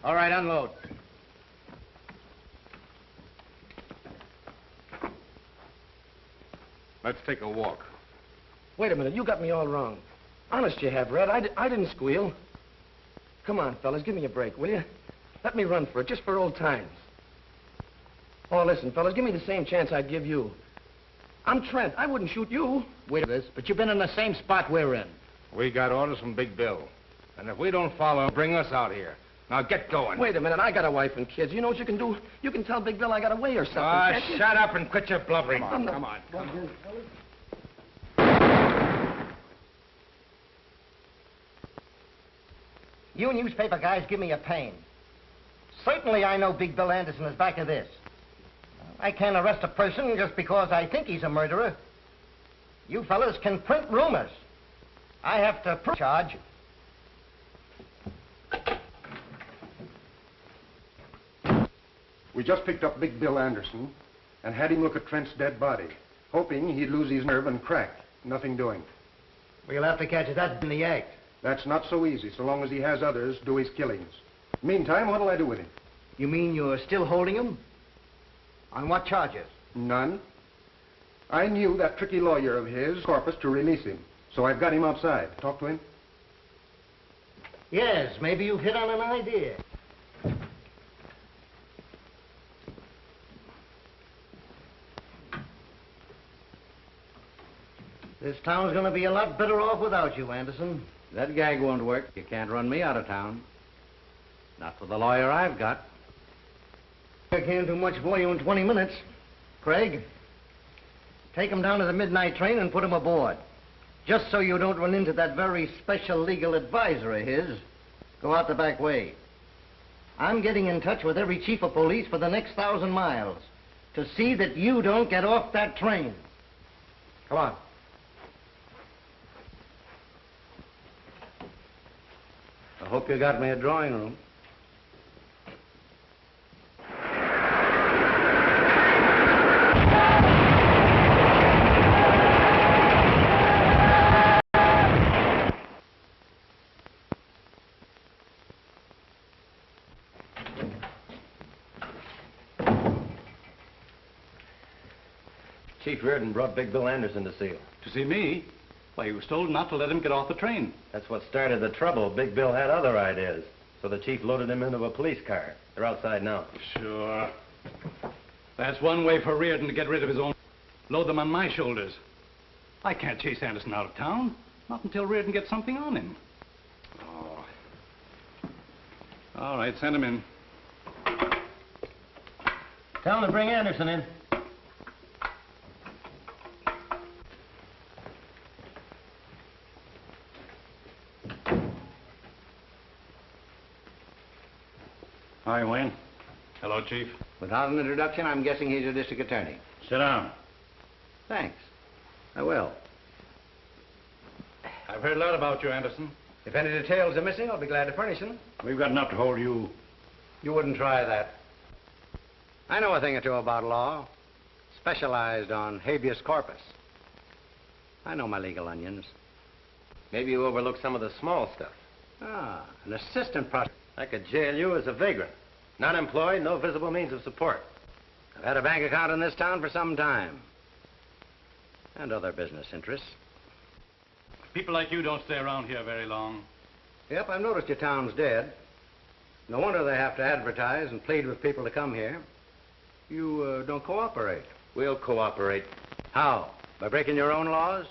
All right, unload. Let's take a walk. Wait a minute, you got me all wrong. Honest you have, Red. I didn't squeal. Come on, fellas, give me a break, will you? Let me run for it, just for old times. Oh, listen, fellas, give me the same chance I'd give you. I'm Trent. I wouldn't shoot you. Wait a minute, but you've been in the same spot we're in. We got orders from Big Bill. And if we don't follow, bring us out here. Now get going. Wait a minute, I got a wife and kids. You know what you can do? You can tell Big Bill I got away or something. Ah, shut up and quit your blubbering. Come on. You newspaper guys give me a pain. Certainly I know Big Bill Anderson is back of this. I can't arrest a person just because I think he's a murderer. You fellas can print rumors. I have to prove charge. We just picked up Big Bill Anderson and had him look at Trent's dead body, hoping he'd lose his nerve and crack. Nothing doing. We'll have to catch that in the act. That's not so easy, so long as he has others do his killings. Meantime, what'll I do with him? You mean you're still holding him? On what charges? None. I knew that tricky lawyer of his, Corpus, to release him. So I've got him outside. Talk to him. Yes, maybe you've hit on an idea. This town's going to be a lot better off without you, Anderson. That gag won't work. You can't run me out of town. Not with the lawyer I've got. I can't do much for you in 20 minutes. Craig, take him down to the midnight train and put him aboard. Just so you don't run into that very special legal advisor of his. Go out the back way. I'm getting in touch with every chief of police for the next 1,000 miles to see that you don't get off that train. Come on. I hope you got me a drawing room. Chief Reardon brought Big Bill Anderson to see you. To see me? Why, he was told not to let him get off the train. That's what started the trouble. Big Bill had other ideas. So the chief loaded him into a police car. They're outside now. Sure. That's one way for Reardon to get rid of his own. Load them on my shoulders. I can't chase Anderson out of town. Not until Reardon gets something on him. Oh. All right, send him in. Tell him to bring Anderson in. Hi, Wayne. Hello, Chief. Without an introduction, I'm guessing he's a district attorney. Sit down. Thanks. I will. I've heard a lot about you, Anderson. If any details are missing, I'll be glad to furnish them. We've got enough to hold you. You wouldn't try that. I know a thing or two about law. Specialized on habeas corpus. I know my legal onions. Maybe you overlooked some of the small stuff. Ah, an assistant prosecutor. I could jail you as a vagrant. Not employed, no visible means of support. I've had a bank account in this town for some time. And other business interests. People like you don't stay around here very long. Yep, I've noticed your town's dead. No wonder they have to advertise and plead with people to come here. You don't cooperate. We'll cooperate. How? By breaking your own laws?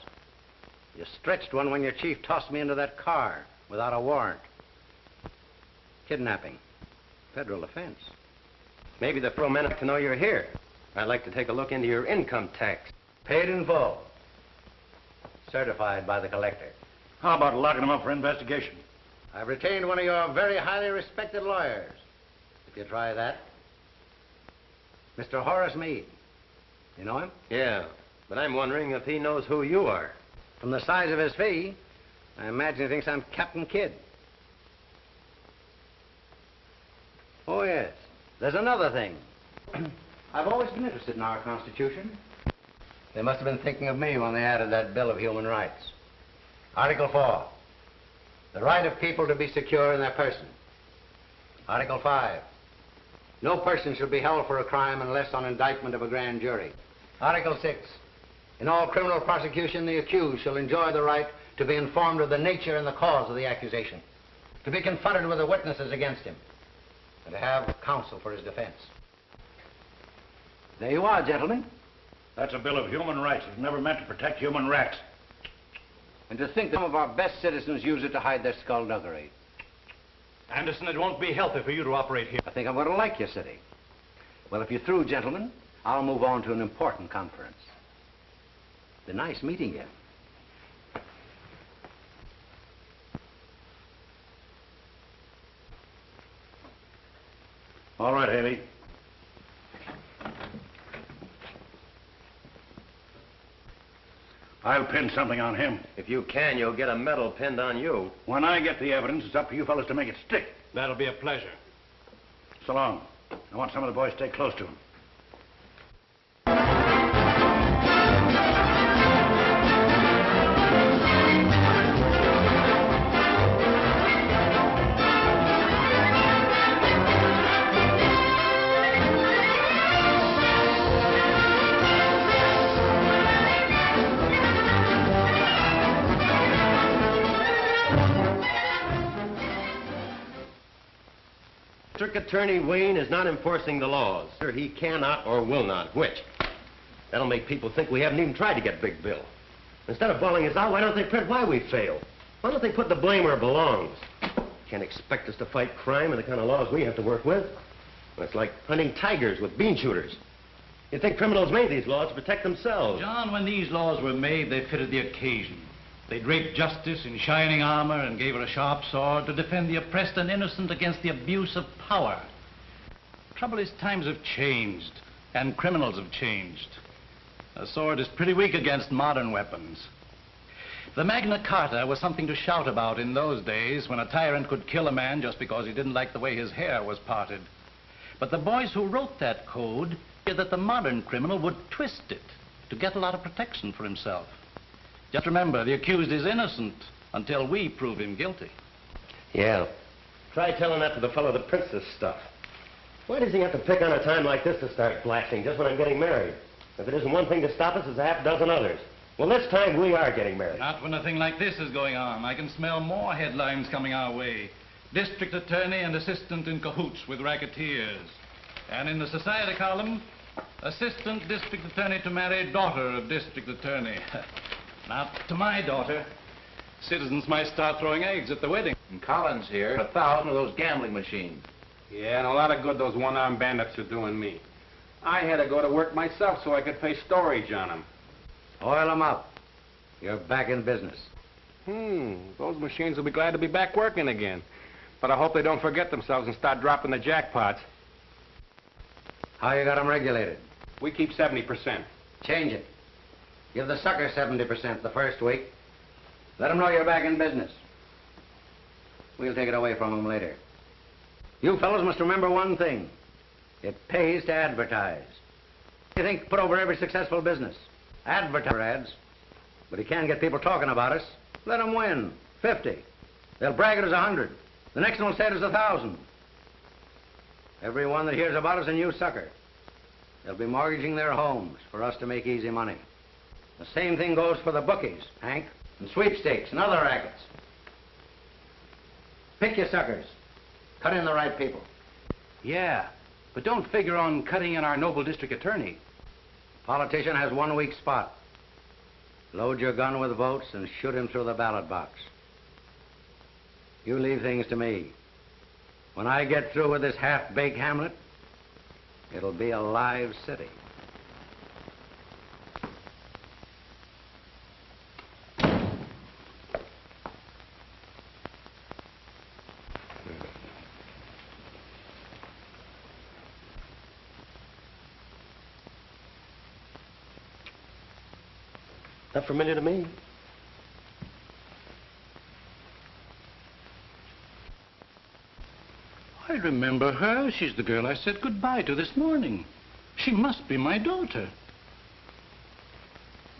You stretched one when your chief tossed me into that car without a warrant. Kidnapping. Federal offense. Maybe the pro men like to know you're here. I'd like to take a look into your income tax. Paid in full. Certified by the collector. How about locking him up for investigation? I've retained one of your very highly respected lawyers. If you try that. Mr. Horace Meade. You know him? Yeah, but I'm wondering if he knows who you are. From the size of his fee, I imagine he thinks I'm Captain Kidd. Oh, yes. There's another thing. I've always been interested in our Constitution. They must have been thinking of me when they added that Bill of Human Rights. Article 4. The right of people to be secure in their person. Article 5. No person shall be held for a crime unless on indictment of a grand jury. Article 6. In all criminal prosecution, the accused shall enjoy the right to be informed of the nature and the cause of the accusation, to be confronted with the witnesses against him, and to have counsel for his defense. There you are, gentlemen. That's a bill of human rights. It's never meant to protect human rats. And to think that some of our best citizens use it to hide their skullduggery. Anderson, it won't be healthy for you to operate here. I think I'm going to like your city. Well, if you're through, gentlemen, I'll move on to an important conference. It's nice meeting you. All right, Haley. I'll pin something on him. If you can, you'll get a medal pinned on you. When I get the evidence, it's up to you fellas to make it stick. That'll be a pleasure. So long. I want some of the boys to stay close to him. District Attorney Wayne is not enforcing the laws. He cannot or will not. Which? That'll make people think we haven't even tried to get Big Bill. Instead of bawling us out, why don't they print why we failed? Why don't they put the blame where it belongs? Can't expect us to fight crime and the kind of laws we have to work with. It's like hunting tigers with bean shooters. You'd think criminals made these laws to protect themselves. John, when these laws were made, they fitted the occasion. They draped justice in shining armor and gave her a sharp sword to defend the oppressed and innocent against the abuse of power. Trouble is, times have changed, and criminals have changed. A sword is pretty weak against modern weapons. The Magna Carta was something to shout about in those days when a tyrant could kill a man just because he didn't like the way his hair was parted. But the boys who wrote that code feared that the modern criminal would twist it to get a lot of protection for himself. Just remember, the accused is innocent until we prove him guilty. Yeah. Try telling that to the fellow that prints this stuff. Why does he have to pick on a time like this to start blasting just when I'm getting married? If it isn't one thing to stop us, it's a half dozen others. Well, this time we are getting married. Not when a thing like this is going on. I can smell more headlines coming our way. District attorney and assistant in cahoots with racketeers. And in the society column, assistant district attorney to marry daughter of district attorney. Not to my daughter. Citizens might start throwing eggs at the wedding. And Collins here, 1,000 of those gambling machines. Yeah, and a lot of good those one-armed bandits are doing me. I had to go to work myself so I could face storage on them. Oil them up. You're back in business. Those machines will be glad to be back working again. But I hope they don't forget themselves and start dropping the jackpots. How you got them regulated? We keep 70%. Change it. Give the sucker 70% the first week. Let them know you're back in business. We'll take it away from them later. You fellows must remember one thing. It pays to advertise. You think put over every successful business. Advertise ads. But you can't get people talking about us. Let them win. 50. They'll brag it as 100. The next one will say it as 1,000. Everyone that hears about us a new sucker. They'll be mortgaging their homes for us to make easy money. The same thing goes for the bookies, Hank, and sweepstakes and other rackets. Pick your suckers. Cut in the right people. Yeah, but don't figure on cutting in our noble district attorney. Politician has one weak spot. Load your gun with votes and shoot him through the ballot box. You leave things to me. When I get through with this half-baked hamlet, it'll be a live city. Not familiar to me. I remember her. She's the girl I said goodbye to this morning. She must be my daughter.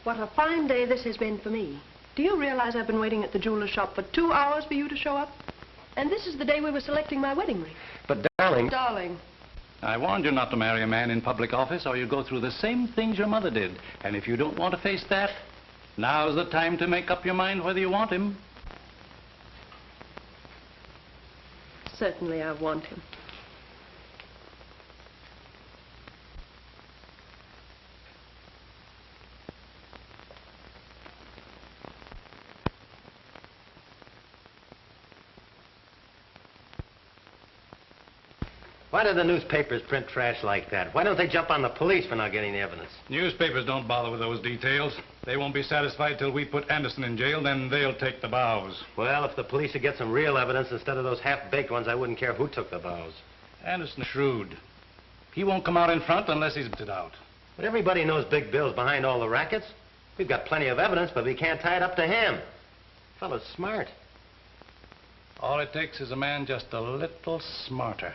What a fine day this has been for me. Do you realize I've been waiting at the jeweler's shop for 2 hours for you to show up? And this is the day we were selecting my wedding ring. But, darling... Darling. I warned you not to marry a man in public office or you'd go through the same things your mother did. And if you don't want to face that, now's the time to make up your mind whether you want him. Certainly I want him. Why do the newspapers print trash like that? Why don't they jump on the police for not getting the evidence? Newspapers don't bother with those details. They won't be satisfied till we put Anderson in jail, then they'll take the bows. Well, if the police would get some real evidence instead of those half-baked ones, I wouldn't care who took the bows. Anderson's shrewd. He won't come out in front unless he's it out. But everybody knows Big Bill's behind all the rackets. We've got plenty of evidence, but we can't tie it up to him. Fellow's smart. All it takes is a man just a little smarter.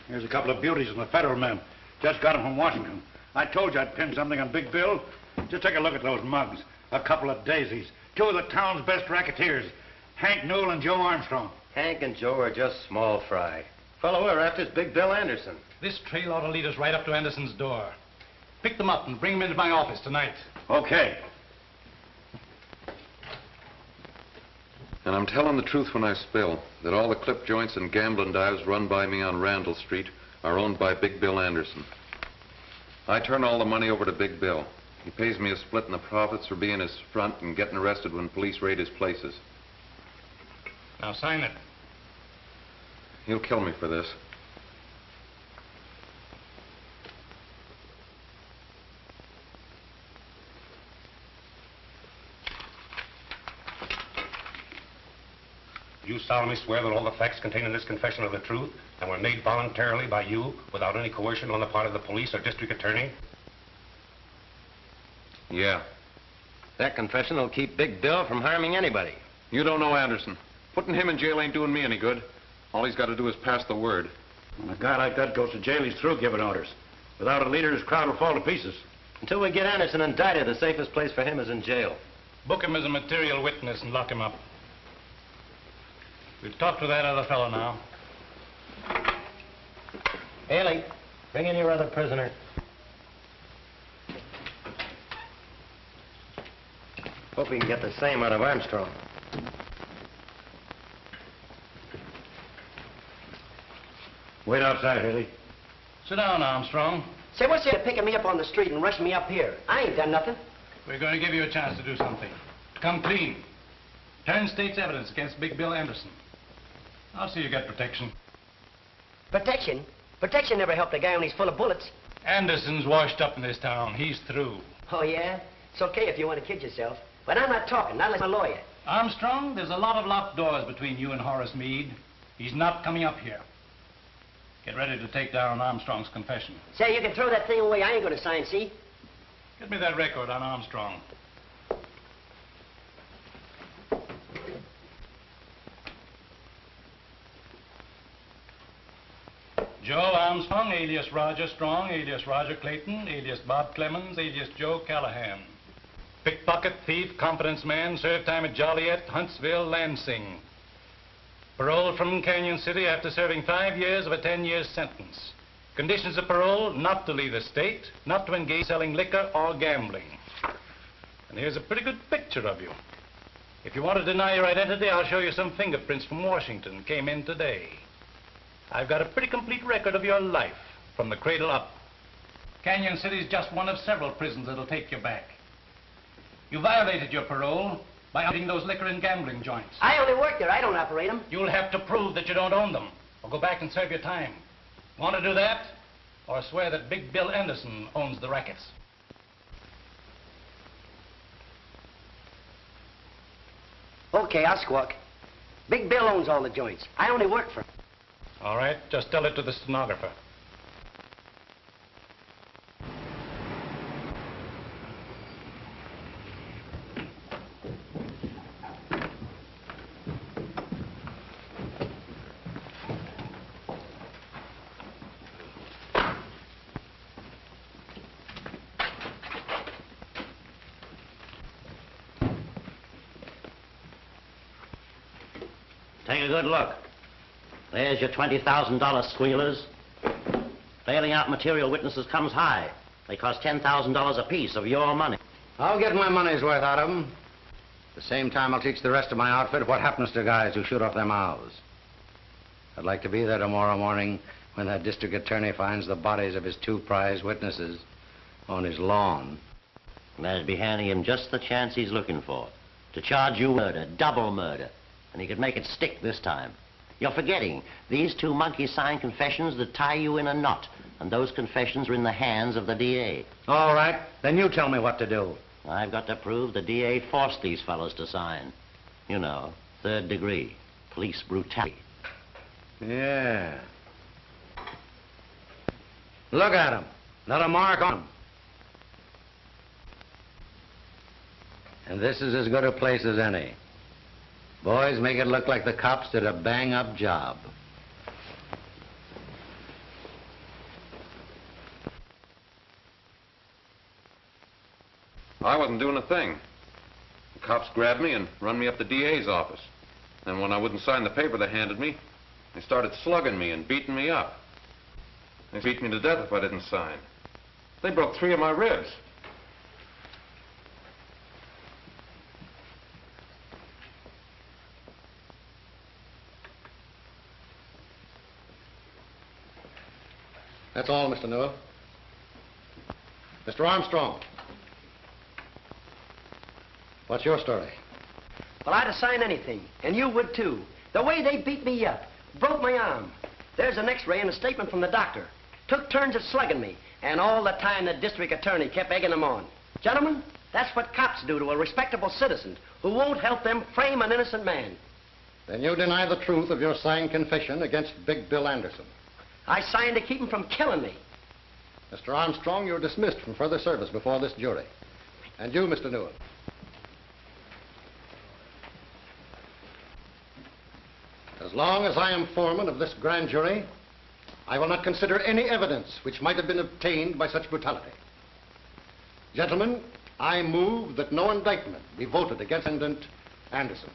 Here's a couple of beauties from the federal men. Just got them from Washington. I told you I'd pin something on Big Bill. Just take a look at those mugs. A couple of daisies. Two of the town's best racketeers. Hank Newell and Joe Armstrong. Hank and Joe are just small fry. Fellow we're after is Big Bill Anderson. This trail ought to lead us right up to Anderson's door. Pick them up and bring them into my office tonight. Okay. And I'm telling the truth when I spill that all the clip joints and gambling dives run by me on Randall Street are owned by Big Bill Anderson. I turn all the money over to Big Bill. He pays me a split in the profits for being his front and getting arrested when police raid his places. Now sign it. He'll kill me for this. You solemnly swear that all the facts contained in this confession are the truth and were made voluntarily by you without any coercion on the part of the police or district attorney? Yeah. That confession will keep Big Bill from harming anybody. You don't know Anderson. Putting him in jail ain't doing me any good. All he's got to do is pass the word. When a guy like that goes to jail, he's through giving orders. Without a leader, his crowd will fall to pieces. Until we get Anderson indicted, the safest place for him is in jail. Book him as a material witness and lock him up. We'll talk to that other fellow now. Haley, bring in your other prisoner. Hope we can get the same out of Armstrong. Wait outside, Haley. Sit down, Armstrong. Say, what's there picking me up on the street and rushing me up here? I ain't done nothing. We're going to give you a chance to do something. Come clean. Turn state's evidence against Big Bill Anderson. I'll see you get protection. Protection? Protection never helped a guy when he's full of bullets. Anderson's washed up in this town. He's through. Oh, yeah? It's okay if you want to kid yourself. But I'm not talking, not like a lawyer. Armstrong, there's a lot of locked doors between you and Horace Meade. He's not coming up here. Get ready to take down Armstrong's confession. Say, you can throw that thing away. I ain't going to sign, see? Get me that record on Armstrong. Joe Armstrong, alias Roger Strong, alias Roger Clayton, alias Bob Clemens, alias Joe Callahan. Pickpocket, thief, confidence man, served time at Joliet, Huntsville, Lansing. Paroled from Canyon City after serving 5 years of a 10-year sentence. Conditions of parole, not to leave the state, not to engage selling liquor or gambling. And here's a pretty good picture of you. If you want to deny your identity, I'll show you some fingerprints from Washington, came in today. I've got a pretty complete record of your life, from the cradle up. Canyon City's just one of several prisons that'll take you back. You violated your parole by operating those liquor and gambling joints. I only work there. I don't operate them. You'll have to prove that you don't own them, or go back and serve your time. Want to do that, or swear that Big Bill Anderson owns the rackets? Okay, I'll squawk. Big Bill owns all the joints. I only work for him. All right, just tell it to the stenographer. Take a good look. There's your $20,000 squealers. Bailing out material witnesses comes high. They cost $10,000 apiece of your money. I'll get my money's worth out of them. At the same time, I'll teach the rest of my outfit what happens to guys who shoot off their mouths. I'd like to be there tomorrow morning when that district attorney finds the bodies of his 2 prize witnesses on his lawn. And that'd be handing him just the chance he's looking for. To charge you murder, double murder. And he could make it stick this time. You're forgetting, these 2 monkeys signed confessions that tie you in a knot. And those confessions are in the hands of the DA. All right, then you tell me what to do. I've got to prove the DA forced these fellows to sign. You know, 3rd degree, police brutality. Yeah. Look at them. Not a mark on them. And this is as good a place as any. Boys, make it look like the cops did a bang-up job. I wasn't doing a thing. The cops grabbed me and run me up the DA's office. And when I wouldn't sign the paper they handed me, they started slugging me and beating me up. They beat me to death if I didn't sign. They broke 3 of my ribs. That's all, Mr. Noir. Mr. Armstrong. What's your story? Well, I'd have signed anything, and you would too. The way they beat me up, broke my arm. There's an x-ray and a statement from the doctor. Took turns at slugging me, and all the time the district attorney kept egging them on. Gentlemen, that's what cops do to a respectable citizen who won't help them frame an innocent man. Then you deny the truth of your signed confession against Big Bill Anderson. I signed to keep him from killing me. Mr. Armstrong, you're dismissed from further service before this jury. And you, Mr. Noir. As long as I am foreman of this grand jury, I will not consider any evidence which might have been obtained by such brutality. Gentlemen, I move that no indictment be voted against Defendant Anderson.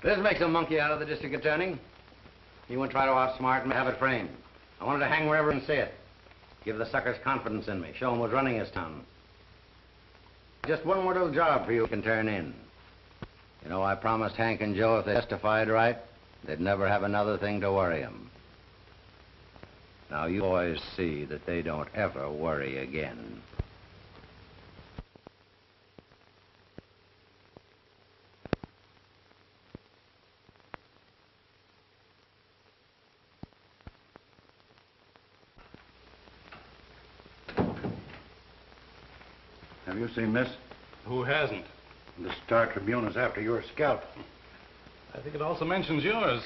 This makes a monkey out of the district attorney. He won't try to outsmart me, have it framed. I wanted to hang wherever and see it. Give the suckers confidence in me. Show him who's running his town. Just one more little job for you can turn in. You know, I promised Hank and Joe if they testified right, they'd never have another thing to worry them. Now, you boys see that they don't ever worry again. Have you seen this? Who hasn't? The Star Tribune is after your scalp. I think it also mentions yours.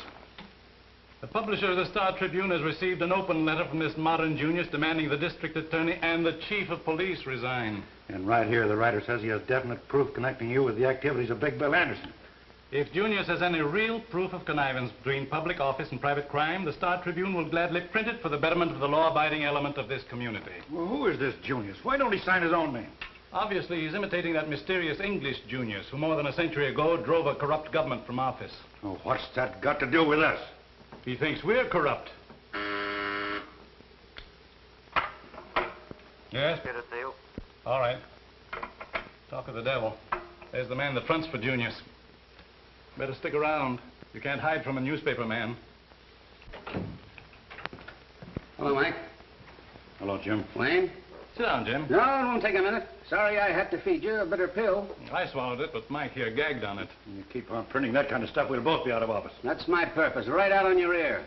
The publisher of the Star Tribune has received an open letter from this modern Junius demanding the district attorney and the chief of police resign. And right here, the writer says he has definite proof connecting you with the activities of Big Bill Anderson. If Junius has any real proof of connivance between public office and private crime, the Star Tribune will gladly print it for the betterment of the law-abiding element of this community. Well, who is this Junius? Why don't he sign his own name? Obviously, he's imitating that mysterious English Junius who more than a century ago drove a corrupt government from office. Oh, what's that got to do with us? He thinks we're corrupt. Yes? Get a deal. All right. Talk of the devil. There's the man that fronts for Junius. Better stick around. You can't hide from a newspaper man. Hello, Mike. Hello, Jim. Wayne? Sit down, Jim. No, it won't take a minute. Sorry I had to feed you a bitter pill. I swallowed it, but Mike here gagged on it. You keep on printing that kind of stuff, we'll both be out of office. That's my purpose, right out on your ear.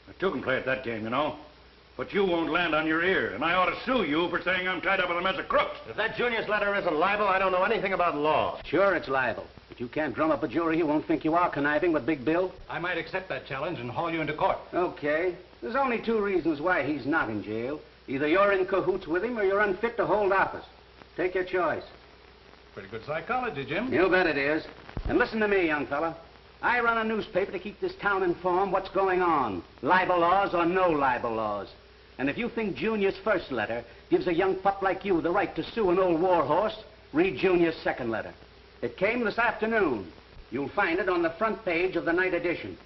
I too can play at that game, you know. But you won't land on your ear, and I ought to sue you for saying I'm tied up with a mess of crooks. If that Junius letter isn't libel, I don't know anything about law. Sure, it's libel. But you can't drum up a jury who won't think you are conniving with Big Bill. I might accept that challenge and haul you into court. Okay. There's only 2 reasons why he's not in jail. Either you're in cahoots with him or you're unfit to hold office. Take your choice. Pretty good psychology, Jim. You bet it is. And listen to me, young fella. I run a newspaper to keep this town informed what's going on. Libel laws or no libel laws. And if you think Junior's first letter gives a young pup like you the right to sue an old war horse, read Junior's second letter. It came this afternoon. You'll find it on the front page of the night edition.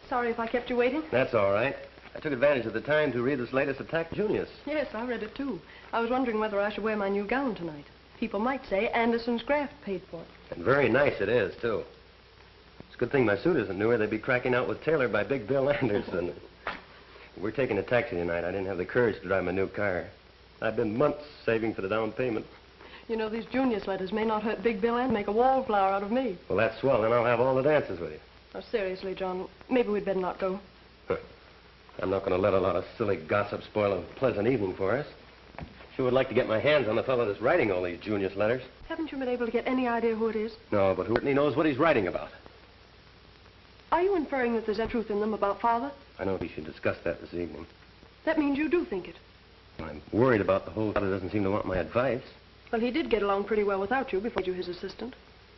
Sorry if I kept you waiting. That's all right. I took advantage of the time to read this latest attack, Junius. Yes, I read it too. I was wondering whether I should wear my new gown tonight. People might say Anderson's graft paid for it. And very nice it is, too. It's a good thing my suit isn't newer. They'd be cracking out with Taylor by Big Bill Anderson. We're taking a taxi tonight. I didn't have the courage to drive my new car. I've been months saving for the down payment. You know, these Junius letters may not hurt Big Bill and make a wallflower out of me. Well, that's swell. Then I'll have all the dances with you. Oh, seriously, John, maybe we'd better not go. I'm not going to let a lot of silly gossip spoil a pleasant evening for us. Sure would like to get my hands on the fellow that's writing all these Junius letters. Haven't you been able to get any idea who it is? No, but who knows what he's writing about? Are you inferring that there's any truth in them about Father? I know we should discuss that this evening. That means you do think it. I'm worried about the whole Father doesn't seem to want my advice. Well, he did get along pretty well without you before you were his assistant.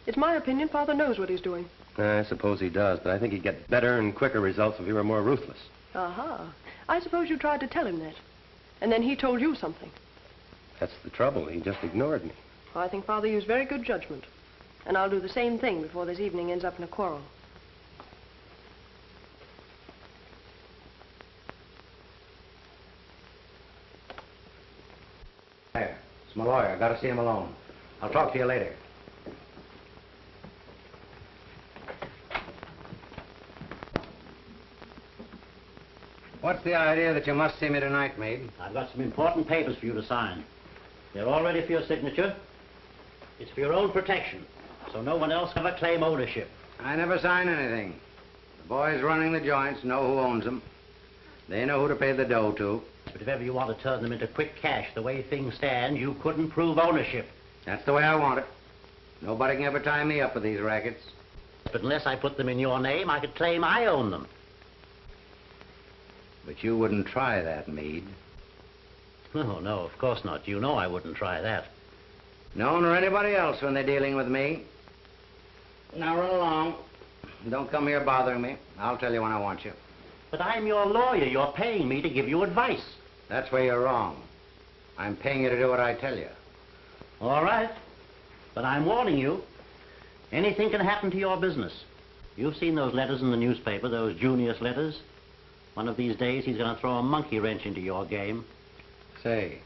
It's my opinion Father knows what he's doing. I suppose he does, but I think he'd get better and quicker results if he were more ruthless. Aha. I suppose you tried to tell him that. And then he told you something. That's the trouble. He just ignored me. I think Father used very good judgment. And I'll do the same thing before this evening ends up in a quarrel. There. It's my lawyer. I gotta see him alone. I'll talk to you later. What's the idea that you must see me tonight, Meade? I've got some important papers for you to sign. They're all ready for your signature. It's for your own protection, so no one else can ever claim ownership. I never sign anything. The boys running the joints know who owns them. They know who to pay the dough to. But if ever you want to turn them into quick cash, the way things stand, you couldn't prove ownership. That's the way I want it. Nobody can ever tie me up with these rackets. But unless I put them in your name, I could claim I own them. But you wouldn't try that, Meade. Oh, no, of course not. You know I wouldn't try that. No one or anybody else when they're dealing with me. Now run along. Don't come here bothering me. I'll tell you when I want you. But I'm your lawyer. You're paying me to give you advice. That's where you're wrong. I'm paying you to do what I tell you. All right. But I'm warning you. Anything can happen to your business. You've seen those letters in the newspaper, those Junius letters. One of these days, he's going to throw a monkey wrench into your game. Say,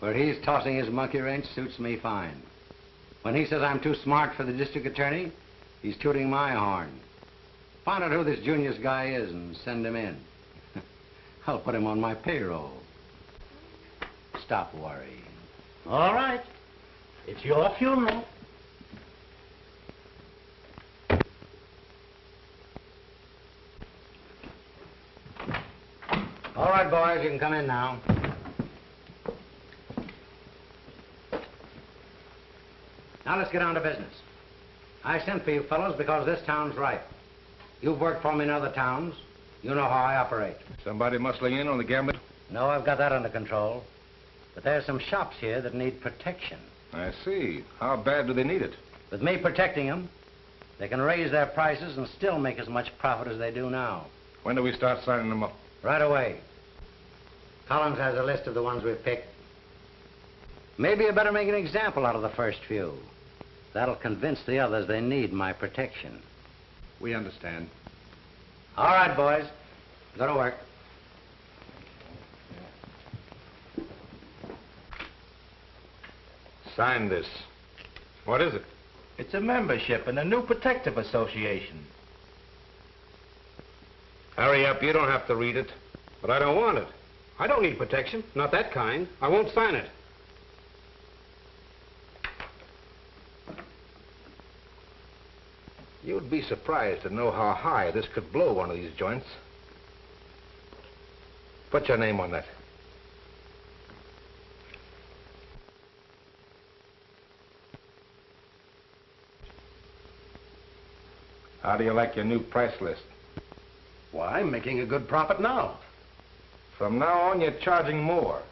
where he's tossing his monkey wrench suits me fine. When he says I'm too smart for the district attorney, he's tooting my horn. Find out who this Junius guy is and send him in. I'll put him on my payroll. Stop worrying. All right. It's your funeral. All right, boys, you can come in now. Now let's get on to business. I sent for you fellows because this town's ripe. You've worked for me in other towns. You know how I operate. Somebody muscling in on the gambling? No, I've got that under control. But there's some shops here that need protection. I see. How bad do they need it? With me protecting them, they can raise their prices and still make as much profit as they do now. When do we start signing them up? Right away. Collins has a list of the ones we've picked. Maybe you better make an example out of the first few. That'll convince the others they need my protection. We understand. All right, boys. Go to work. Sign this. What is it? It's a membership in a new protective association. Hurry up. You don't have to read it. But I don't want it. I don't need protection. Not that kind. I won't sign it. You'd be surprised to know how high this could blow one of these joints. Put your name on that. How do you like your new price list? Why, I'm making a good profit now. From now on, you're charging more.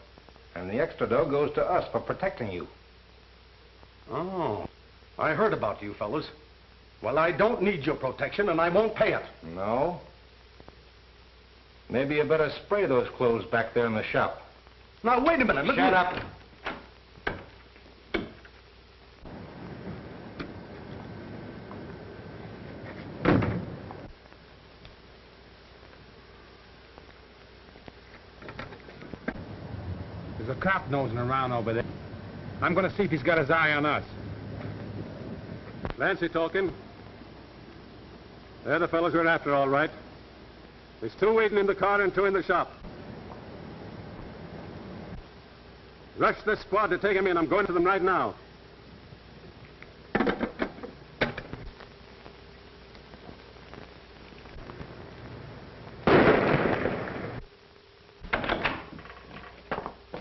And the extra dough goes to us for protecting you. Oh, I heard about you fellas. Well, I don't need your protection, and I won't pay it. No? Maybe you better spray those clothes back there in the shop. Now, wait a minute. Shut up. There's a cop nosing around over there. I'm going to see if he's got his eye on us. Lancy talking. They're the fellows we're after, all right. There's 2 waiting in the car and 2 in the shop. Rush this squad to take him in. I'm going to them right now.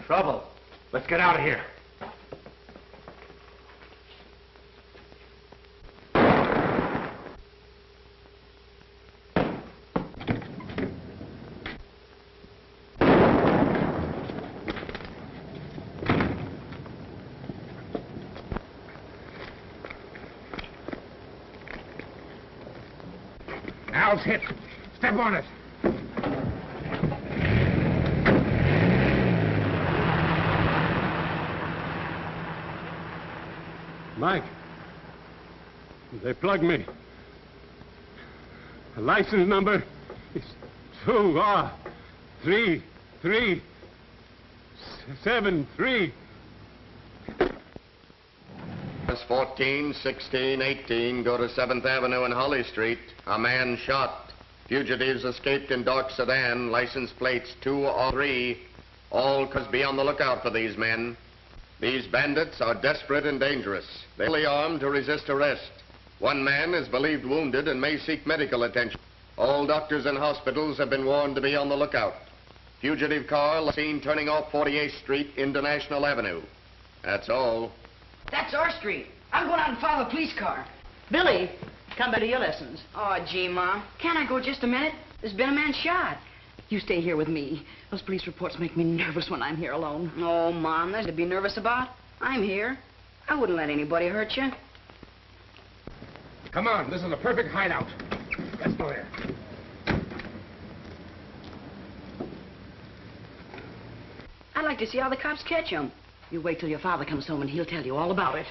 Trouble. Let's get out of here. Al's hit. Step on it. Mike, they plugged me. The license number is 2R3373. Bus 14, 16, 18 go to 7th Avenue and Holly Street. A man shot. Fugitives escaped in dark sedan. License plates 2R3. All cars be on the lookout for these men. These bandits are desperate and dangerous. They're fully armed to resist arrest. One man is believed wounded and may seek medical attention. All doctors and hospitals have been warned to be on the lookout. Fugitive car seen turning off 48th Street into National Avenue. That's all. That's our street. I'm going out and follow a police car. Billy, come back to your lessons. Oh, gee, Mom. Can't I go just a minute? There's been a man shot. You stay here with me. Those police reports make me nervous when I'm here alone. Oh, Mom, there's to be nervous about. I'm here. I wouldn't let anybody hurt you. Come on, this is a perfect hideout. Let's go there. I'd like to see how the cops catch him. You wait till your father comes home and he'll tell you all about it.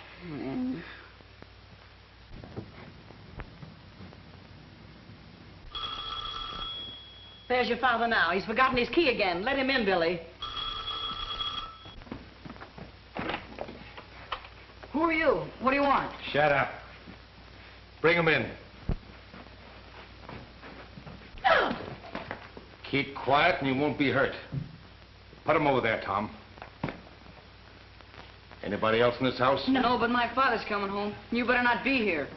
There's your father now. He's forgotten his key again. Let him in, Billy. Who are you? What do you want? Shut up. Bring him in. Keep quiet and you won't be hurt. Put him over there, Tom. Anybody else in this house? No, but my father's coming home. You better not be here.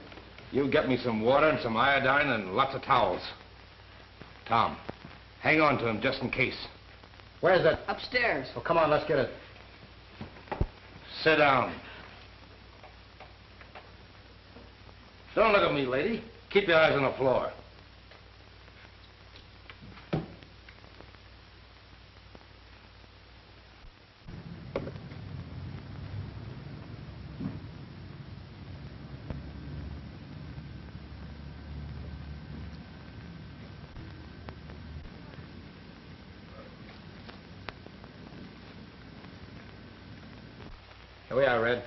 You get me some water and some iodine and lots of towels. Tom, hang on to him just in case. Where's it? Upstairs. Oh, come on, let's get it. Sit down. Don't look at me, lady. Keep your eyes on the floor. Here we are, Red.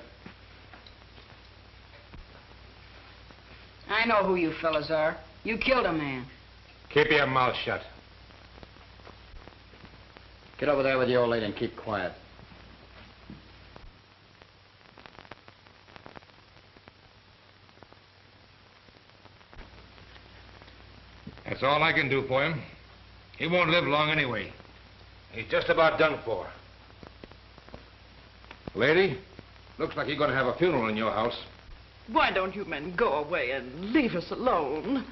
I know who you fellas are. You killed a man. Keep your mouth shut. Get over there with the old lady and keep quiet. That's all I can do for him. He won't live long anyway. He's just about done for. Lady, looks like you're going to have a funeral in your house. Why don't you men go away and leave us alone?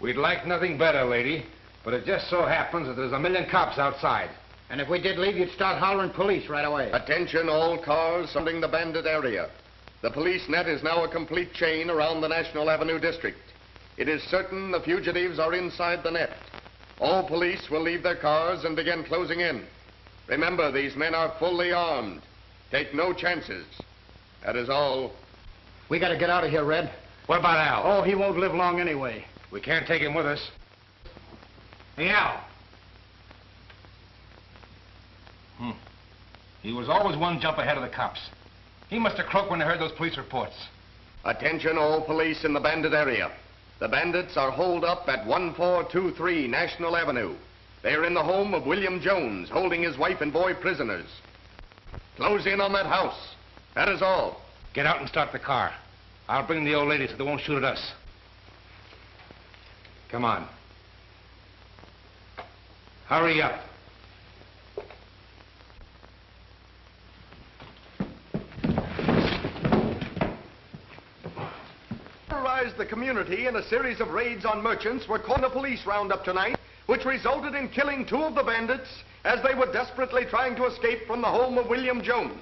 We'd like nothing better, lady, but it just so happens that there's a million cops outside. And if we did leave, you'd start hollering police right away. Attention all cars surrounding the bandit area. The police net is now a complete chain around the National Avenue district. It is certain the fugitives are inside the net. All police will leave their cars and begin closing in. Remember, these men are fully armed. Take no chances. That is all. We gotta get out of here, Red. What about Al? Oh, he won't live long anyway. We can't take him with us. Hey, Al. He was always one jump ahead of the cops. He must have croaked when they heard those police reports. Attention all police in the bandit area. The bandits are holed up at 1423 National Avenue. They are in the home of William Jones, holding his wife and boy prisoners. Close in on that house. That is all. Get out and start the car. I'll bring the old lady so they won't shoot at us. Come on. Hurry up. Terrorized the community in a series of raids on merchants were caught in a police roundup tonight, which resulted in killing 2 of the bandits as they were desperately trying to escape from the home of William Jones.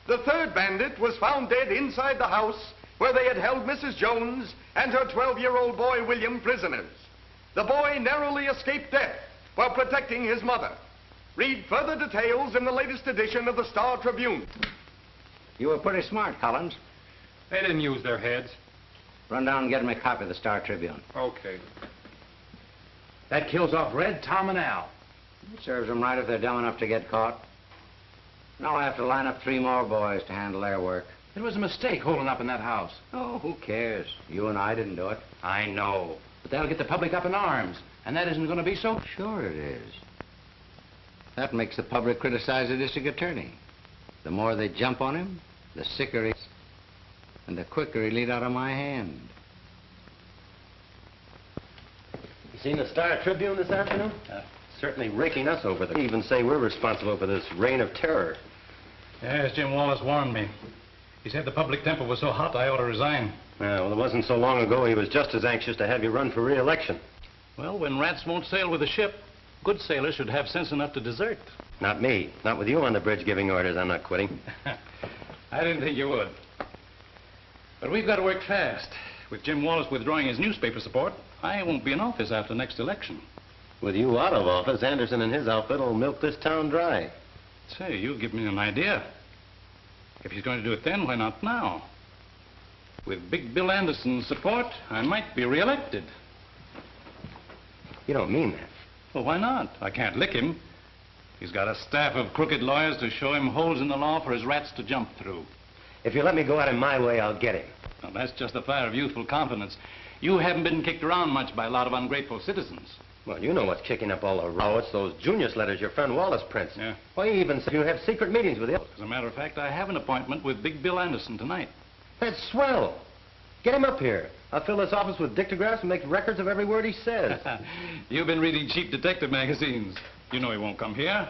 The 3rd bandit was found dead inside the house where they had held Mrs. Jones and her 12-year-old boy William prisoners. The boy narrowly escaped death while protecting his mother. Read further details in the latest edition of the Star Tribune. You were pretty smart, Collins. They didn't use their heads. Run down and get him a copy of the Star Tribune. Okay. That kills off Red, Tom, and Al. It serves them right if they're dumb enough to get caught. Now I have to line up 3 more boys to handle their work. It was a mistake holding up in that house. Oh, who cares? You and I didn't do it. I know. But that'll get the public up in arms. And that isn't going to be so... Sure it is. That makes the public criticize the district attorney. The more they jump on him, the sicker he is. And the quicker he'll eat out of my hand. You seen the Star Tribune this afternoon? Certainly raking us over. They even say we're responsible for this reign of terror. Yes, Jim Wallace warned me. He said the public temper was so hot I ought to resign. Well, it wasn't so long ago he was just as anxious to have you run for re-election. Well, when rats won't sail with a ship, good sailors should have sense enough to desert. Not me. Not with you on the bridge giving orders. I'm not quitting. I didn't think you would. But we've got to work fast. With Jim Wallace withdrawing his newspaper support, I won't be in office after next election. With you out of office, Anderson and his outfit will milk this town dry. Say, you give me an idea. If he's going to do it then, why not now? With Big Bill Anderson's support, I might be re-elected. You don't mean that. Well, why not? I can't lick him. He's got a staff of crooked lawyers to show him holes in the law for his rats to jump through. If you let me go at him my way, I'll get him. Well, that's just a fire of youthful confidence. You haven't been kicked around much by a lot of ungrateful citizens. Well, you know what's kicking up all the row. It's those Junius letters your friend Wallace prints. Yeah. Why, he even said you have secret meetings with him. As a matter of fact, I have an appointment with Big Bill Anderson tonight. That's swell. Get him up here. I'll fill this office with dictographs and make records of every word he says. You've been reading cheap detective magazines. You know he won't come here.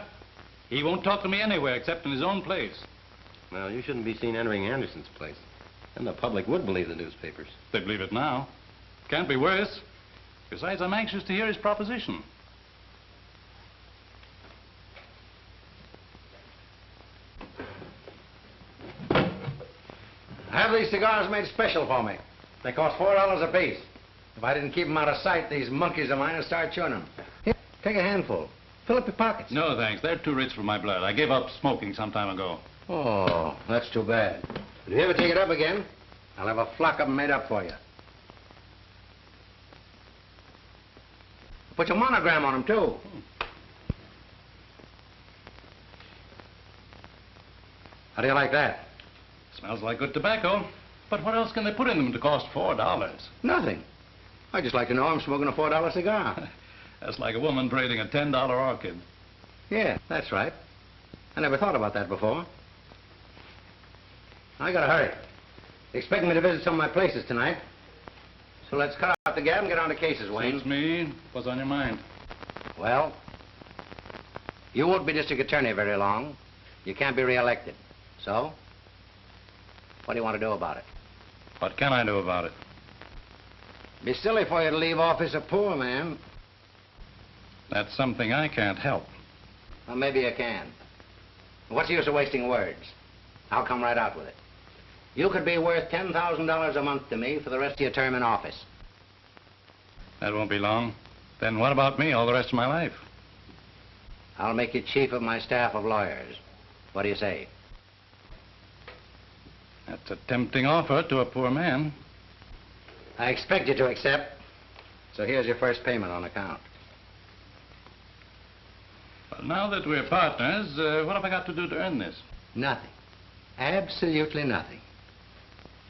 He won't talk to me anywhere except in his own place. Well, you shouldn't be seen entering Anderson's place. And the public would believe the newspapers. They believe it now. Can't be worse. Besides, I'm anxious to hear his proposition. Have these cigars made special for me. They cost $4 apiece. If I didn't keep them out of sight, these monkeys of mine would start chewing them. Here, take a handful. Fill up your pockets. No, thanks. They're too rich for my blood. I gave up smoking some time ago. Oh, that's too bad. If you ever take it up again, I'll have a flock of them made up for you. Put your monogram on them, too. How do you like that? Smells like good tobacco. But what else can they put in them to cost $4? Nothing. I just like to know I'm smoking a $4 cigar. That's like a woman trading a $10 orchid. Yeah, that's right. I never thought about that before. I gotta hurry. They're expecting me to visit some of my places tonight. So let's cut out the gab and get on to cases, Wayne. Suits me. What's on your mind? Well, you won't be district attorney very long. You can't be re-elected. So, what do you want to do about it? What can I do about it? Be silly for you to leave office a poor man. That's something I can't help. Well, maybe you can. What's the use of wasting words? I'll come right out with it. You could be worth $10,000 a month to me for the rest of your term in office. That won't be long. Then what about me all the rest of my life? I'll make you chief of my staff of lawyers. What do you say? That's a tempting offer to a poor man. I expect you to accept. So here's your first payment on account. Well, now that we're partners, what have I got to do to earn this? Nothing. Absolutely nothing.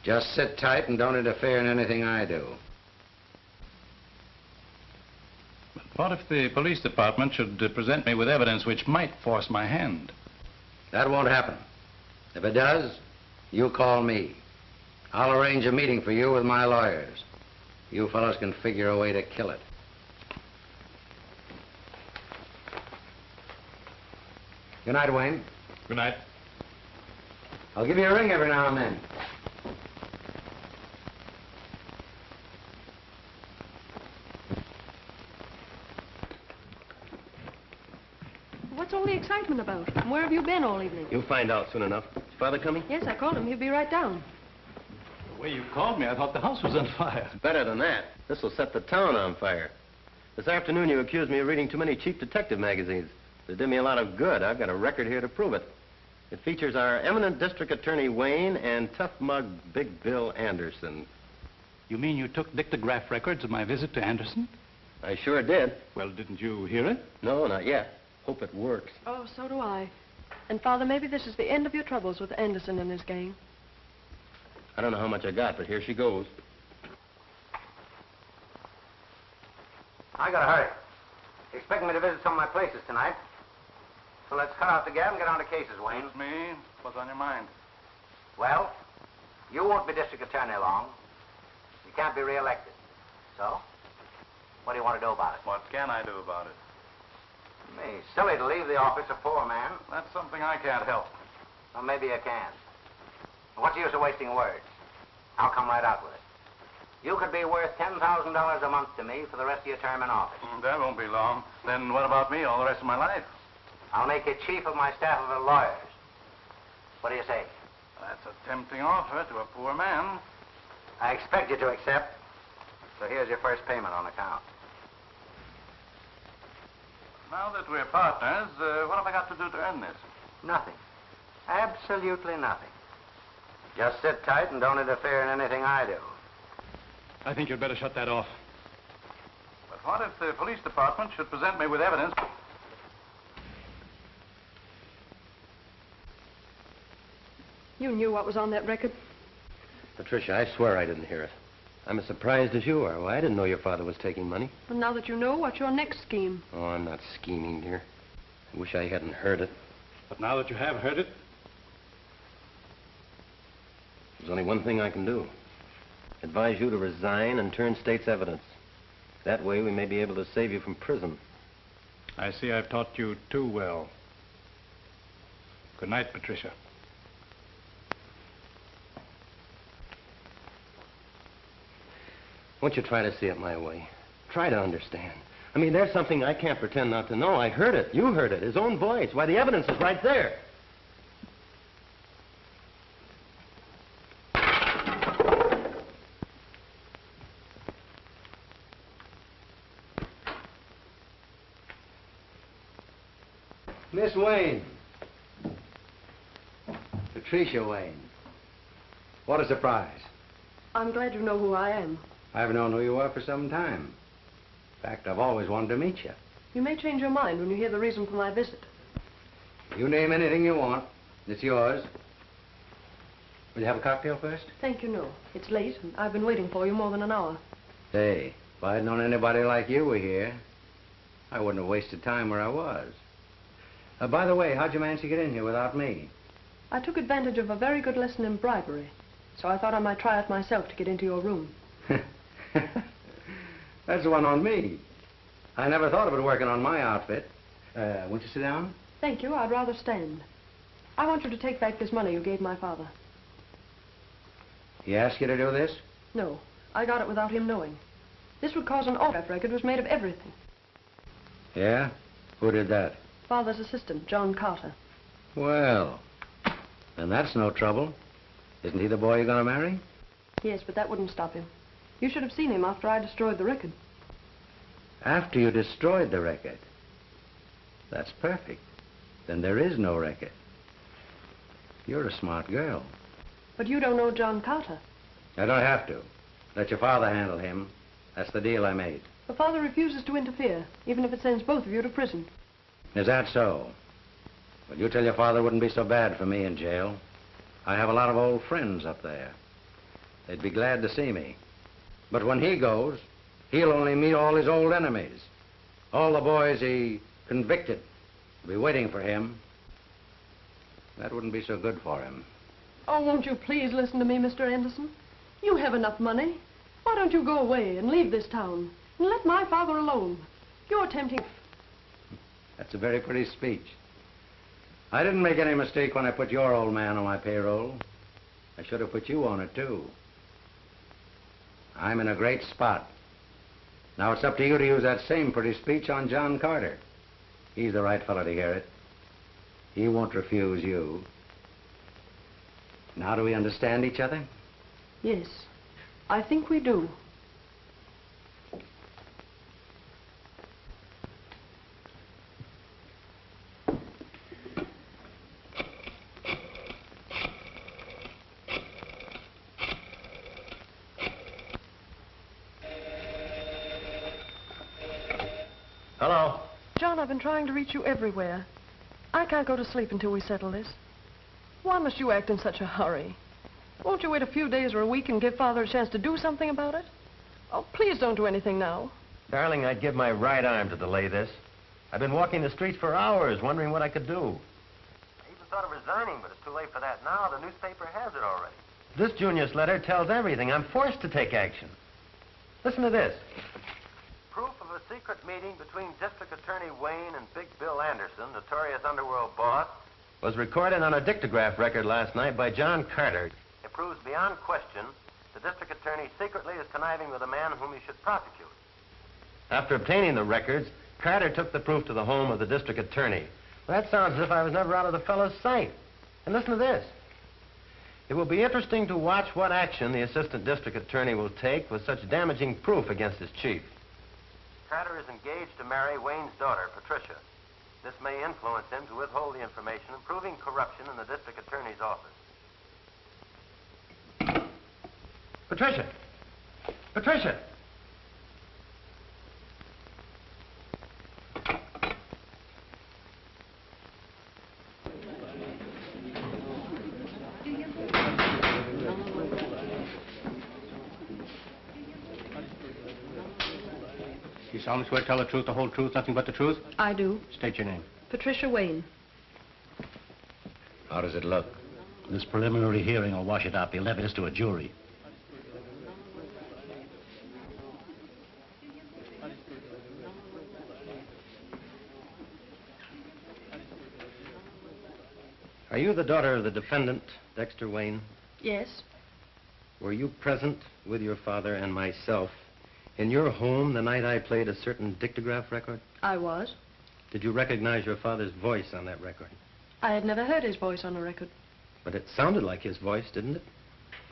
Just sit tight and don't interfere in anything I do. But what if the police department should present me with evidence which might force my hand? That won't happen. If it does, you call me. I'll arrange a meeting for you with my lawyers. You fellows can figure a way to kill it. Good night, Wayne. Good night. I'll give you a ring every now and then. What's all the excitement about? And where have you been all evening? You'll find out soon enough. Is Father coming? Yes, I called him. He'll be right down. The way you called me, I thought the house was on fire. Better than that. This will set the town on fire. This afternoon you accused me of reading too many cheap detective magazines. It did me a lot of good. I've got a record here to prove it. It features our eminent district attorney Wayne and tough mug Big Bill Anderson. You mean you took dictograph records of my visit to Anderson? I sure did. Well, didn't you hear it? No, not yet. Hope it works. Oh, so do I. And, Father, maybe this is the end of your troubles with Anderson and his gang. I don't know how much I got, but here she goes. I gotta hurry. You're expecting me to visit some of my places tonight. So let's cut out the gab and get on to cases, Wayne. It's me. What's on your mind? Well, you won't be district attorney long. You can't be reelected. So, what do you want to do about it? What can I do about it? Me, silly to leave the office a poor man. That's something I can't help. Well, maybe you can. What's the use of wasting words? I'll come right out with it. You could be worth $10,000 a month to me for the rest of your term in office. That won't be long. Then what about me all the rest of my life? I'll make you chief of my staff of lawyers. What do you say? That's a tempting offer to a poor man. I expect you to accept. So here's your first payment on account. Now that we're partners, what have I got to do to earn this? Nothing. Absolutely nothing. Just sit tight and don't interfere in anything I do. I think you'd better shut that off. But what if the police department should present me with evidence? You knew what was on that record? Patricia, I swear I didn't hear it. I'm as surprised as you are. Well, I didn't know your father was taking money. And now that you know, what's your next scheme? Oh, I'm not scheming, dear. I wish I hadn't heard it. But now that you have heard it? There's only one thing I can do. Advise you to resign and turn state's evidence. That way we may be able to save you from prison. I see I've taught you too well. Good night, Patricia. Won't you try to see it my way? Try to understand. I mean, there's something I can't pretend not to know. I heard it. You heard it. His own voice. Why, the evidence is right there. Miss Wayne. Patricia Wayne. What a surprise. I'm glad you know who I am. I've known who you are for some time. In fact, I've always wanted to meet you. You may change your mind when you hear the reason for my visit. You name anything you want. It's yours. Will you have a cocktail first? Thank you, no. It's late, and I've been waiting for you more than an hour. Hey, if I'd known anybody like you were here, I wouldn't have wasted time where I was. By the way, how'd you manage to get in here without me? I took advantage of a very good lesson in bribery, so I thought I might try it myself to get into your room. That's the one on me. I never thought of it working on my outfit. Won't you sit down? Thank you. I'd rather stand. I want you to take back this money you gave my father. He asked you to do this? No, I got it without him knowing. This would cause an autograph record was made of everything. Yeah? Who did that? Father's assistant, John Carter. Well, then that's no trouble. Isn't he the boy you're going to marry? Yes, but that wouldn't stop him. You should have seen him after I destroyed the record. After you destroyed the record. That's perfect. Then there is no record. You're a smart girl. But you don't know John Carter. I don't have to. Let your father handle him. That's the deal I made. The father refuses to interfere, even if it sends both of you to prison. Is that so? Well, you tell your father it wouldn't be so bad for me in jail. I have a lot of old friends up there. They'd be glad to see me. But when he goes, he'll only meet all his old enemies. All the boys he convicted will be waiting for him. That wouldn't be so good for him. Oh, won't you please listen to me, Mr. Anderson? You have enough money. Why don't you go away and leave this town and let my father alone? You're tempting... That's a very pretty speech. I didn't make any mistake when I put your old man on my payroll. I should have put you on it, too. I'm in a great spot. Now it's up to you to use that same pretty speech on John Carter. He's the right fellow to hear it. He won't refuse you. Now do we understand each other? Yes, I think we do. Hello? John, I've been trying to reach you everywhere. I can't go to sleep until we settle this. Why must you act in such a hurry? Won't you wait a few days or a week and give Father a chance to do something about it? Oh, please don't do anything now. Darling, I'd give my right arm to delay this. I've been walking the streets for hours, wondering what I could do. I even thought of resigning, but it's too late for that now. The newspaper has it already. This Junius letter tells everything. I'm forced to take action. Listen to this. Proof of a secret meeting between District Attorney Wayne and Big Bill Anderson, notorious underworld boss, Was recorded on a dictograph record last night by John Carter. It proves beyond question the district attorney secretly is conniving with a man whom he should prosecute. After obtaining the records, Carter took the proof to the home of the district attorney. Well, that sounds as if I was never out of the fellow's sight. And listen to this. It will be interesting to watch what action the assistant district attorney will take with such damaging proof against his chief. Carter is engaged to marry Wayne's daughter, Patricia. This may influence him to withhold the information, proving corruption in the district attorney's office. Patricia! Patricia! You solemnly swear to tell the truth, the whole truth, nothing but the truth? I do. State your name. Patricia Wayne. How does it look? This preliminary hearing will wash it out. They'll levy this to a jury. Are you the daughter of the defendant, Dexter Wayne? Yes. Were you present with your father and myself in your home the night I played a certain dictograph record? I was. Did you recognize your father's voice on that record? I had never heard his voice on a record. But it sounded like his voice, didn't it?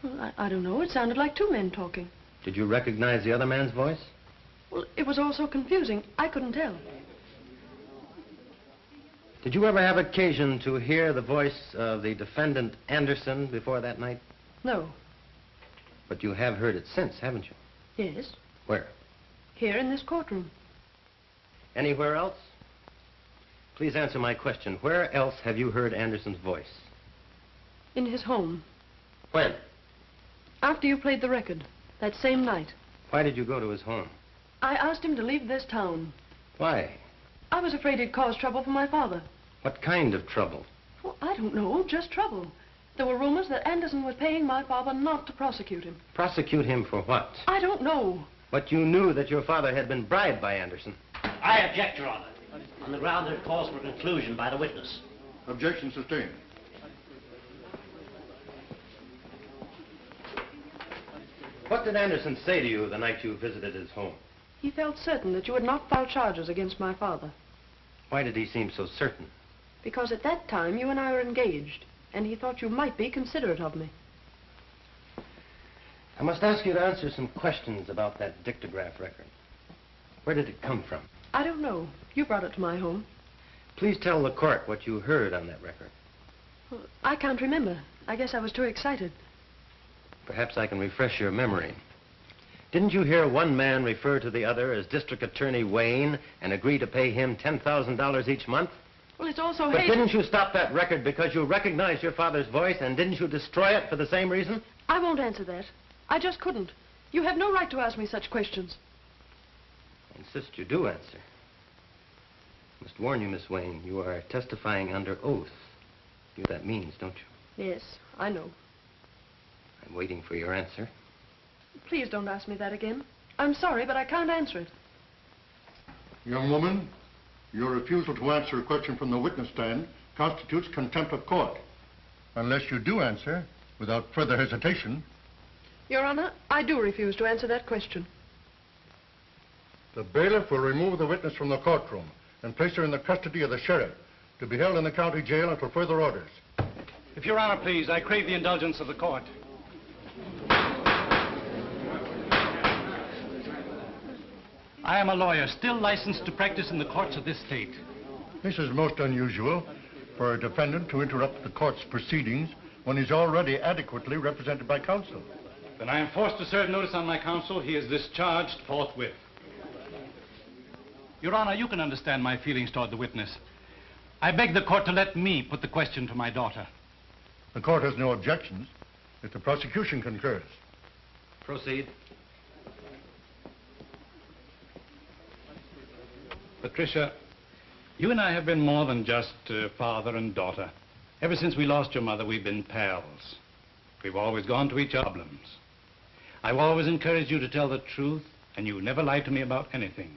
Well, I don't know. It sounded like two men talking. Did you recognize the other man's voice? Well, it was all so confusing. I couldn't tell. Did you ever have occasion to hear the voice of the defendant Anderson before that night? No. But you have heard it since, haven't you? Yes. Where? Here in this courtroom. Anywhere else? Please answer my question. Where else have you heard Anderson's voice? In his home. When? After you played the record. That same night. Why did you go to his home? I asked him to leave this town. Why? I was afraid he'd cause trouble for my father. What kind of trouble? Well, I don't know. Just trouble. There were rumors that Anderson was paying my father not to prosecute him. Prosecute him for what? I don't know. But you knew that your father had been bribed by Anderson. I object, Your Honor, on the ground that it calls for conclusion by the witness. Objection sustained. What did Anderson say to you the night you visited his home? He felt certain that you would not file charges against my father. Why did he seem so certain? Because at that time you and I were engaged, and he thought you might be considerate of me. I must ask you to answer some questions about that dictograph record. Where did it come from? I don't know. You brought it to my home. Please tell the court what you heard on that record. Well, I can't remember. I guess I was too excited. Perhaps I can refresh your memory. Didn't you hear one man refer to the other as District Attorney Wayne and agree to pay him $10,000 each month? Well, it's also But didn't you stop that record because you recognized your father's voice, and didn't you destroy it for the same reason? I won't answer that. I just couldn't. You have no right to ask me such questions. I insist you do answer. I must warn you, Miss Wayne, you are testifying under oath. You know what that means, don't you? Yes, I know. I'm waiting for your answer. Please don't ask me that again. I'm sorry, but I can't answer it. Young woman, your refusal to answer a question from the witness stand constitutes contempt of court. Unless you do answer, without further hesitation. Your Honor, I do refuse to answer that question. The bailiff will remove the witness from the courtroom and place her in the custody of the sheriff to be held in the county jail until further orders. If Your Honor, please, I crave the indulgence of the court. I am a lawyer, still licensed to practice in the courts of this state. This is most unusual for a defendant to interrupt the court's proceedings when he's already adequately represented by counsel. Then I am forced to serve notice on my counsel. He is discharged forthwith. Your Honor, you can understand my feelings toward the witness. I beg the court to let me put the question to my daughter. The court has no objections if the prosecution concurs. Proceed. Patricia, you and I have been more than just father and daughter. Ever since we lost your mother, we've been pals. We've always gone to each other's problems. I've always encouraged you to tell the truth, and you never lied to me about anything.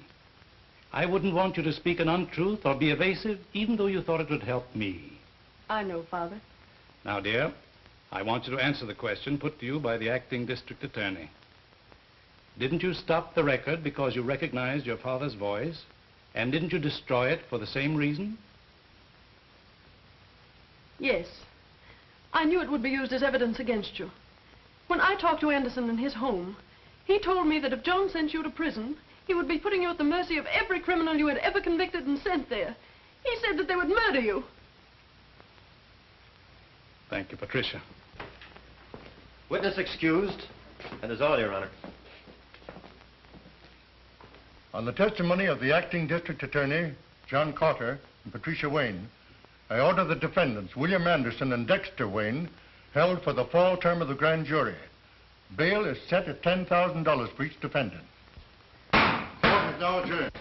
I wouldn't want you to speak an untruth or be evasive, even though you thought it would help me. I know, Father. Now, dear, I want you to answer the question put to you by the acting district attorney. Didn't you stop the record because you recognized your father's voice? And didn't you destroy it for the same reason? Yes. I knew it would be used as evidence against you. When I talked to Anderson in his home, he told me that if John sent you to prison, he would be putting you at the mercy of every criminal you had ever convicted and sent there. He said that they would murder you. Thank you, Patricia. Witness excused. That is all, Your Honor. On the testimony of the acting district attorney, John Carter, and Patricia Wayne, I order the defendants, William Anderson and Dexter Wayne, held for the fall term of the grand jury. Bail is set at $10,000 for each defendant. Court is now adjourned.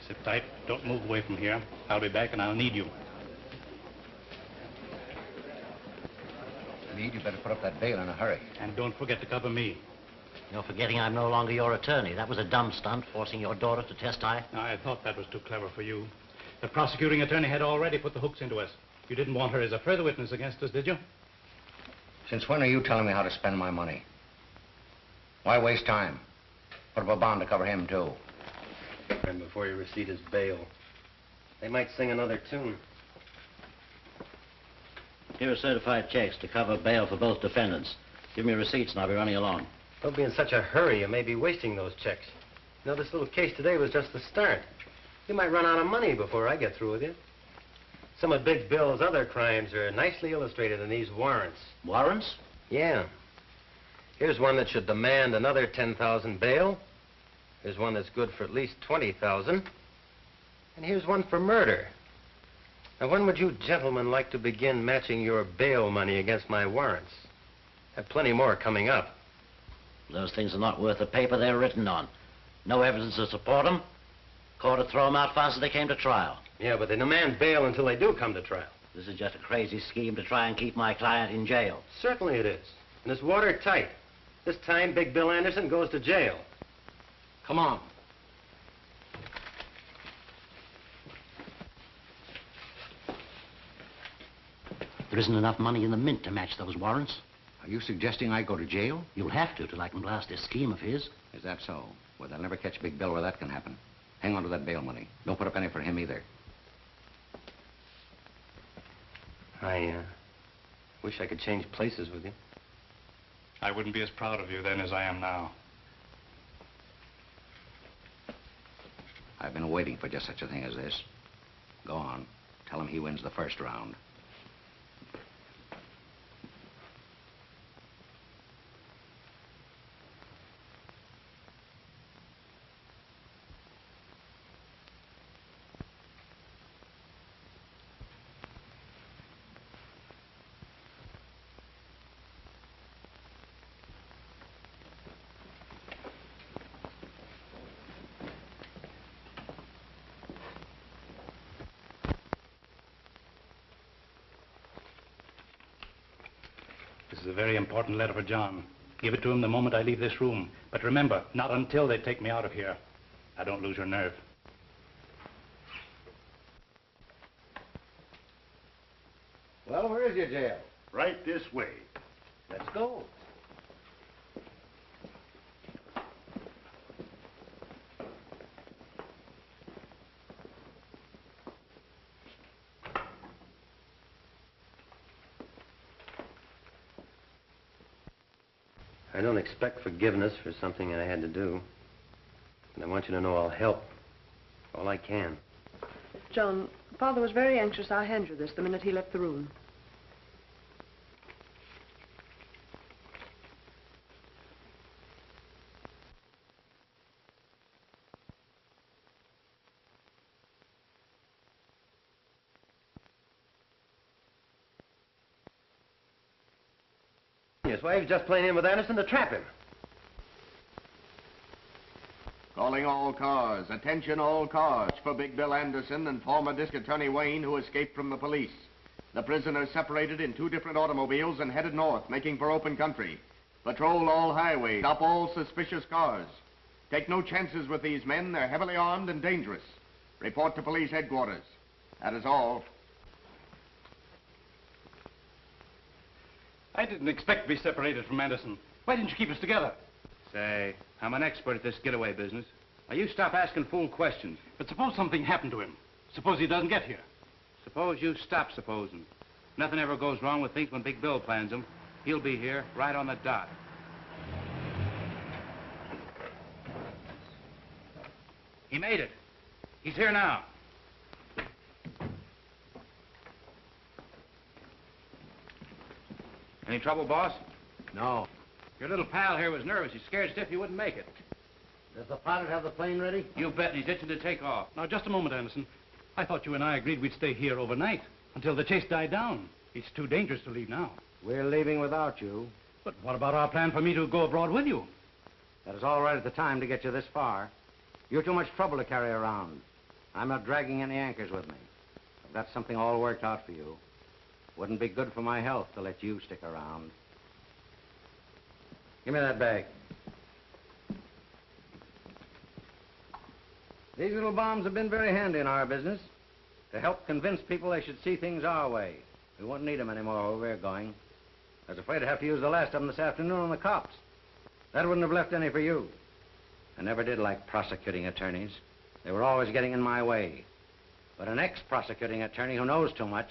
Sit tight. Don't move away from here. I'll be back and I'll need you. Meade, you better put up that bail in a hurry. And don't forget to cover me. You're forgetting I'm no longer your attorney. That was a dumb stunt, forcing your daughter to testify. I thought that was too clever for you. The prosecuting attorney had already put the hooks into us. You didn't want her as a further witness against us, did you? Since when are you telling me how to spend my money? Why waste time? Put up a bond to cover him, too. And before you receipt his bail, they might sing another tune. Here are certified checks to cover bail for both defendants. Give me receipts and I'll be running along. Don't be in such a hurry. You may be wasting those checks. You know, this little case today was just the start. You might run out of money before I get through with you. Some of Big Bill's other crimes are nicely illustrated in these warrants. Warrants? Yeah. Here's one that should demand another $10,000 bail. Here's one that's good for at least $20,000. And here's one for murder. Now, when would you gentlemen like to begin matching your bail money against my warrants? I have plenty more coming up. Those things are not worth the paper they're written on. No evidence to support them. Court would throw them out fast as they came to trial. Yeah, but they demand bail until they do come to trial. This is just a crazy scheme to try and keep my client in jail. Certainly it is. And it's watertight. This time, Big Bill Anderson goes to jail. Come on. There isn't enough money in the mint to match those warrants. Are you suggesting I go to jail? You'll have to till I can blast this scheme of his. Is that so? Well, they'll never catch Big Bill where that can happen. Hang on to that bail money. Don't put up any for him either. I Wish I could change places with you. I wouldn't be as proud of you then as I am now. I've been waiting for just such a thing as this. Go on. Tell him he wins the first round. This is a very important letter for John. Give it to him the moment I leave this room. But remember, not until they take me out of here. Now, don't lose your nerve. Well, where is your jail? Right this way. Let's go. I don't expect forgiveness for something I had to do. And I want you to know I'll help all I can. John, Father was very anxious I hand you this the minute he left the room. Yes, why, he was just playing in with Anderson to trap him. Calling all cars. Attention all cars. For Big Bill Anderson and former District Attorney Wayne, who escaped from the police. The prisoners separated in 2 different automobiles and headed north, making for open country. Patrol all highways. Stop all suspicious cars. Take no chances with these men. They're heavily armed and dangerous. Report to police headquarters. That is all. I didn't expect to be separated from Anderson. Why didn't you keep us together? Say, I'm an expert at this getaway business. Now, you stop asking fool questions. But suppose something happened to him. Suppose he doesn't get here. Suppose you stop supposing. Nothing ever goes wrong with things when Big Bill plans them. He'll be here, right on the dot. He made it. He's here now. Any trouble, boss? No. Your little pal here was nervous. He's scared stiff he wouldn't make it. Does the pilot have the plane ready? You bet. He's itching to take off. Now, just a moment, Anderson. I thought you and I agreed we'd stay here overnight until the chase died down. It's too dangerous to leave now. We're leaving without you. But what about our plan for me to go abroad with you? That is all right at the time to get you this far. You're too much trouble to carry around. I'm not dragging any anchors with me. I've got something all worked out for you. Wouldn't be good for my health to let you stick around. Give me that bag. These little bombs have been very handy in our business to help convince people they should see things our way. We won't need them anymore where we're going. I was afraid I'd have to use the last of them this afternoon on the cops. That wouldn't have left any for you. I never did like prosecuting attorneys. They were always getting in my way. But an ex-prosecuting attorney who knows too much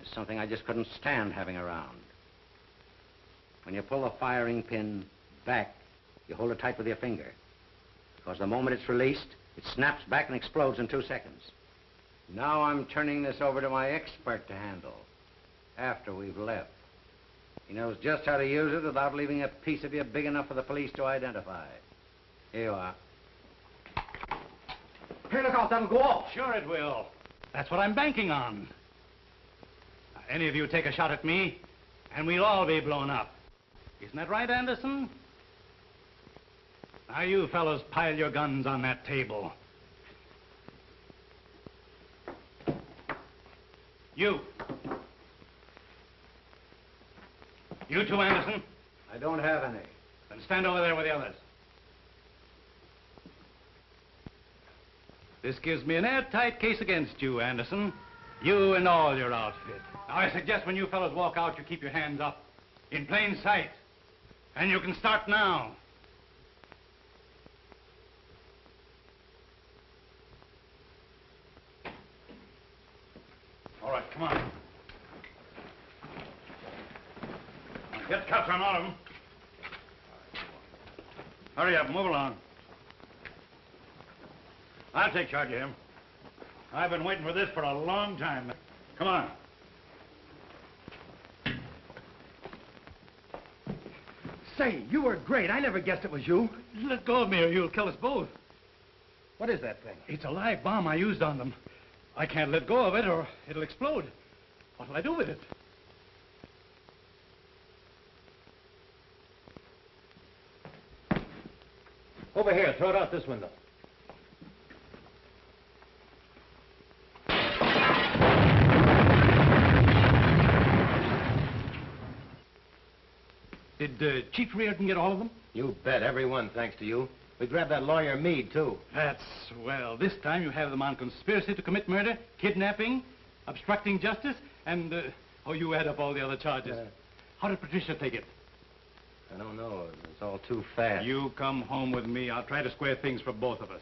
is something I just couldn't stand having around. When you pull the firing pin back, you hold it tight with your finger. Because the moment it's released, it snaps back and explodes in 2 seconds. Now I'm turning this over to my expert to handle after we've left. He knows just how to use it without leaving a piece of you big enough for the police to identify. Here you are. Hey, look out, that'll go off. Sure it will. That's what I'm banking on. Now, any of you take a shot at me, and we'll all be blown up. Isn't that right, Anderson? Now, you fellows pile your guns on that table. You. You too, Anderson? I don't have any. Then stand over there with the others. This gives me an airtight case against you, Anderson. You and all your outfit. Now, I suggest when you fellows walk out, you keep your hands up. In plain sight. And you can start now. All right, come on. box on all of them. Hurry up, move along. I'll take charge of him. I've been waiting for this for a long time. Come on. Say, you were great. I never guessed it was you. Let go of me or you'll kill us both. What is that thing? It's a live bomb I used on them. I can't let go of it or it'll explode. What'll I do with it? Over here, throw it out this window. Did Chief Reardon get all of them? You bet, every one, thanks to you. We grabbed that lawyer Meade, too. That's swell. This time you have them on conspiracy to commit murder, kidnapping, obstructing justice, and, oh, you add up all the other charges. How did Patricia take it? I don't know. It's all too fast. You come home with me. I'll try to square things for both of us.